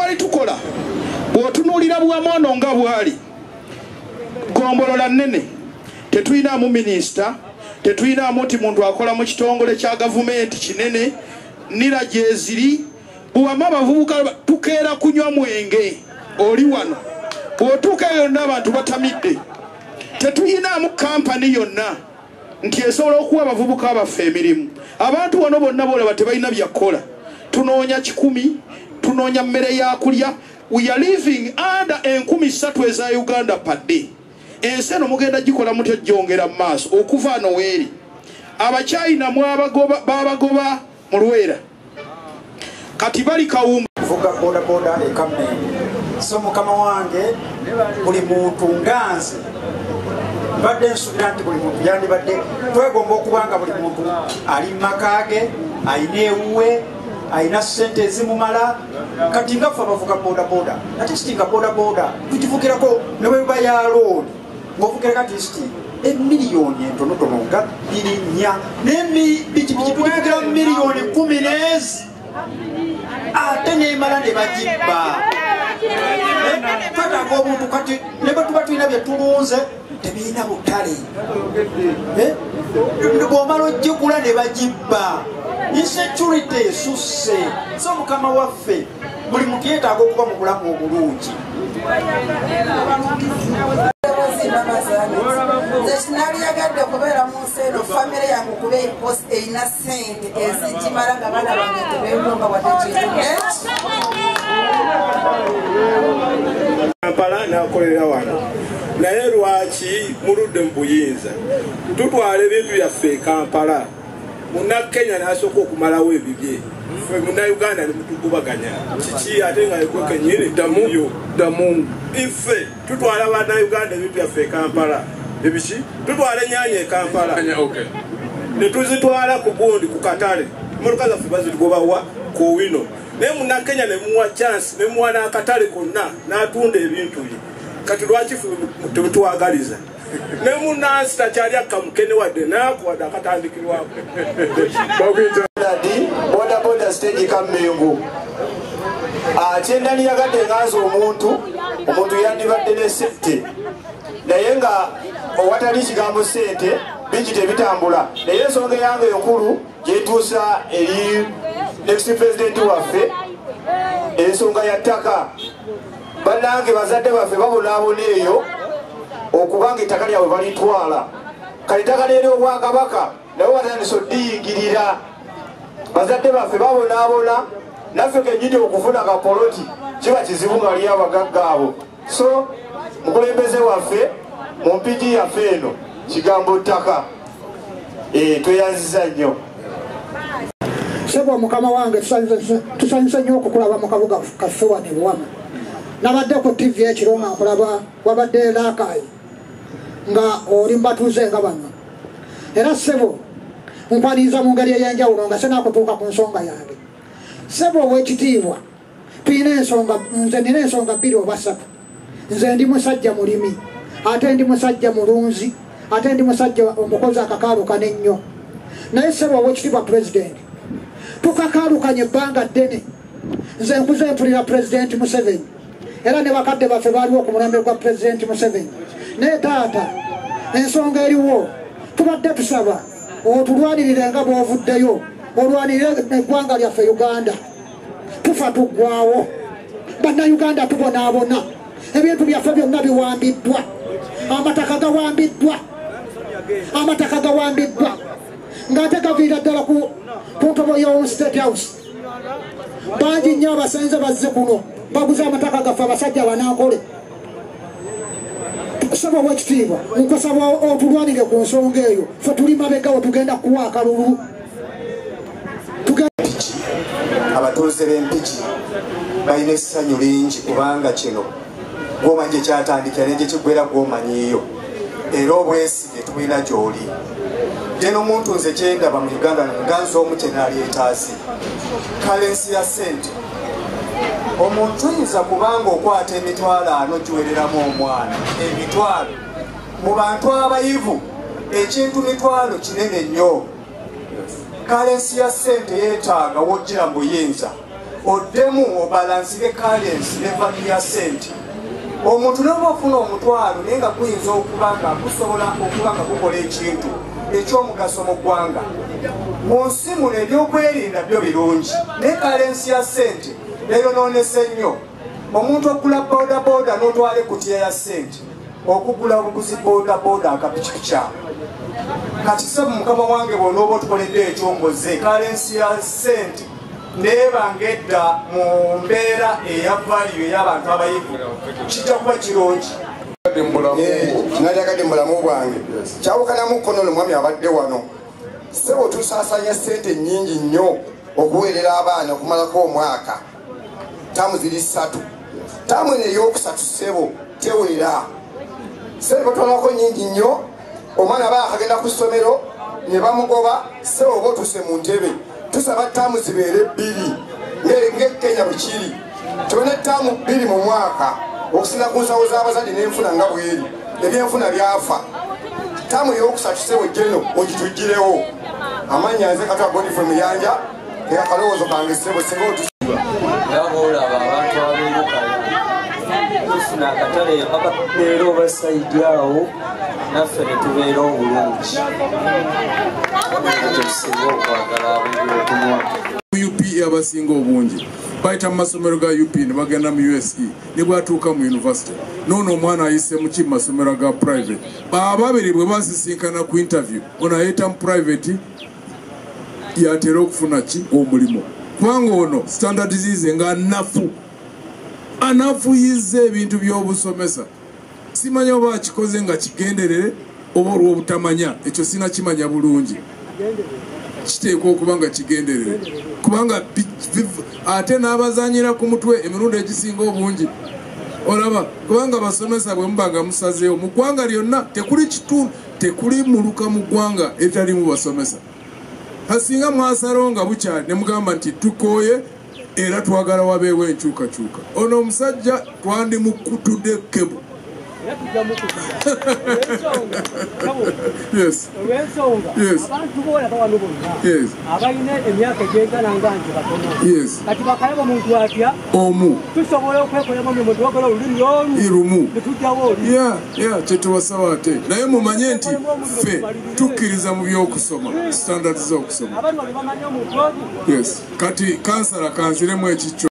twali tukola bw'otunuulira Bwamono nga bwali gombolola nnene tetuyinaamu minisita tetuyinaamu nti muntu akola mu kitongole kya gavumenti kinene nira gyeziri bw'wama abavubuka tukeera kunywa mwenge oli wano bw'otuuka yonna abantu batamidde tetuyinaamu kampani yonna nti esobola okuwa abavubuka baffe emirimu abantu wano bonna boolaba tebalina byakola tunoonya 10 tunoonya mmere yakulya we are living under 3,000 eza Uganda per day ensi eno mugenda gikola mutyo gyongera mu maaso okuva ano weeri abachina babagoba mu Lwera kati bali kawumba vuga boda boda ekamene so mukama wange buli muntu nganze badde nsubira nti buli muntu yandibadde twegomba okubanga buli muntu ali makage ayina ewuwe ayina sente ezimumala kati nga ffe abavuga boda boda ati sitinga boda boda tukivugirako ne bwe biba ya looni ng'ovugera kati siti emiliyoni entonotono nga 2 n'ebikipiki tukivugira mu miliyoni 10 n'ezi ate neemala ne bagibba twetaaga obuntu kati ne bwe tuba tulina bye tulunze tebirina butale bw'omala ogigula ne bagibba insecurity esusse so mukama waffe buli muntu yeetaaga okuba mu bulamu obulungi Sinaliyagadde okubeera mu nsi eno famire yange okubeera erina ssente ezigimala nga baana bange tebeegonga wadde kintu Kampala nakolera wano naye lwaki muludde mu buyinza tutwala ebintu byaffe Kampala Munnakenya n'asooka okumalawo ebibye ffe Munnayuganda ne mutugubaganya kiki ate nga ekwekenyini damu ife tutwala Bannayuganda ebintu byaffe Kampala ebiki tutwala ennyanya e Kampala ne tuzitwala ku gundi ku katale emmotoka zaffe bazitugobawa ku wino naye Munnakenya ne muwa chance ne muwa n'akatale konna n'atunda ebintu bye kati lwaki ffe tebutwagaliza ne munnansi takyali akamukene wadde nakuwadde akatandikirwako boda boda stage Kamengo kyendandiyagadde nganza omuntu yandibadde ne sente naye nga owatali kigambo sente bingi tebitambula naye ensonga yange enkulu gyetuusa eri next president waffe ensonga ya ttaka bannange bazadde baffe babonaabona eyo okubanga ettaka lyabwe balitwala kale ettaka lyeri obwakabaka naye batandise oddiyingirira bazadde baffe babonaabona naffe kenyini okufuna kapoloti kiba kizibu nga liyo abagagga abo so mukulembeze waffe mu mpigi yaffe eno kigambo ttaka tweyanziza nnyo sebo mukama wange tusanyusa nnyo okukulaba mu kabuga kaffe wano e Buwama nabadde ku TV ekiro nga nkulaba wabadde Lakayi nga oli mbatuuze nga bano era sebo nkwaniza mu ngeri ey'enjawulo nga senakutuuka ku nsonga yange sebo ow'ekitiibwa tulina ensonga nze nina ensonga 2 oba 3 nze ndi musajja mulimi ate ndi musajja mulunzi ate ndi musajja omukozi akakaalukana ennyo naye sebo ow'ekitiibwa pulezidenti tukakaalukanye ebbanga ddene nze nkuze mpulira pulezidenti Museveni era ne bakadde baffe baaliwo ku mulembe gwa pulezidenti Museveni naye taata ensonga eriwo tubadde tusaba otulwanirire nga bw'ovuddeyo olwanirire eggwanga lyaffe Uganda tufa tuggwawo bannayuganda tubonaabona ebintu byaffe byonna biwambiddwa amataka gawambiddwa ng'ate gaviira ddala ku ntobo y'omu State House bangi nnyo abasenze bazze kuno baguze amataka gaffe abasajja banankole saba w'ekitiibwa nkusaba otulwanire ku nsonga eyo ffe tuli mabega we tugenda kuwa akalulu abatuuze b'empiki balina essanyu lingi kubanga kino gwomanyi gye kyatandikira ne gye kiggwera gwomanyiiyo era obwesige tubulina gy'oli gye n'omuntu nze kyendaba mu Uganda nganza omu kye naaleetaasi kalensi ya ssente omuntu oyinza kubanga okwata emitwalo 4 giwereramu omwana emitwalo mu bantu abayivu ekintu mitwalo kinene nnyo kalensi ya ssente yeetaaga wojjira mu buyinza oddemu obalansire currency ne value ya sente. Omuntu n'oba ofuna omutwalo naye nga guyinza okuba nga gusobola okuba nga gukola ekintu ekyomugaso mu ggwanga. Mu nsi muno ebyokwerinda byo birungi naye currency ya sente neyonoonese nnyo. Omuntu okugula bodaboda n'otwala ekutiya ya sente, okugula obuguzi bodaboda akapikipiki awo. Kati sabu mukama wange bw'onooba otukoledde ekyongoze currency ya sente neebanga edda mu mbeera eya value ey'abantu abayivu kijja kuba kirungi. Kinalyagadde mu bulamu bwange kyawukanamu kkono omwami abadde wano sebo tusaasanya sente nnyingi nnyo okuweerera abaana okumalako omwaka tamu ziri 3 tamu eno eyokusatu sebo teweera sebo batwalako nnyingi nnyo. Omwana aba akagenda ku ssomero ne bamugoba sebo oba otuse mu ntebe. Tusaba tamu zibeere 2 ng'Ekenya bwe kiri tubone tamu 2 mu mwaka okusina ku nsawo z'abazadde n'enfuna nga bweri ebyenfuna byafa. Tamu eyokusatu sebo jeno ogitugirewo. Amannya nze Katwa Godfrey Muyanja era akalowoozo kange sebo singa olaba abantu abeeruka tufuna akatale akabeera obasaidi awo naffe ne tubeera obulungi ekyo tusinga okwagala ab'ebyokunywa. UP abasinga obungi bayita mu masomero ga UP ne bagenda mu USE ne bwatuuka mu university noono omwana ayise muki mu masomero ga private babiri bwe basisinkana ku interview ono ayita mu private yatera okufuna ki omulimu kubanga ono standard zize nga anafuyize ebintu by'obusomesa. Simanya oba akikoze nga kigenderere oba olw'obutamanya ekyo sina kimanya bulungi kiteekwa okuba nga kigenderere kubanga ate n'abazanyira ku mutwe emirundi egisinga obungi olaba kubanga abasomesa bwe muba nga musazeewo mu ggwanga lyonna tekuli kitundu tekuli muluka mu ggwanga etalimu basomesa. Kasinga mwasalawo nga bukyali ne mugamba nti tukooye era twagala wabeewo enkyukakyuka ono omusajja twandimukutudde kebu. Yes. Yes. Yes. Yes. Omu. Irumu. Yeah, kyetuwasaba ate naye mumanye nti ffe tukkiriza mu by'okusoma standard z'okusoma. Yes. Kati kansala kanziremu ekikyo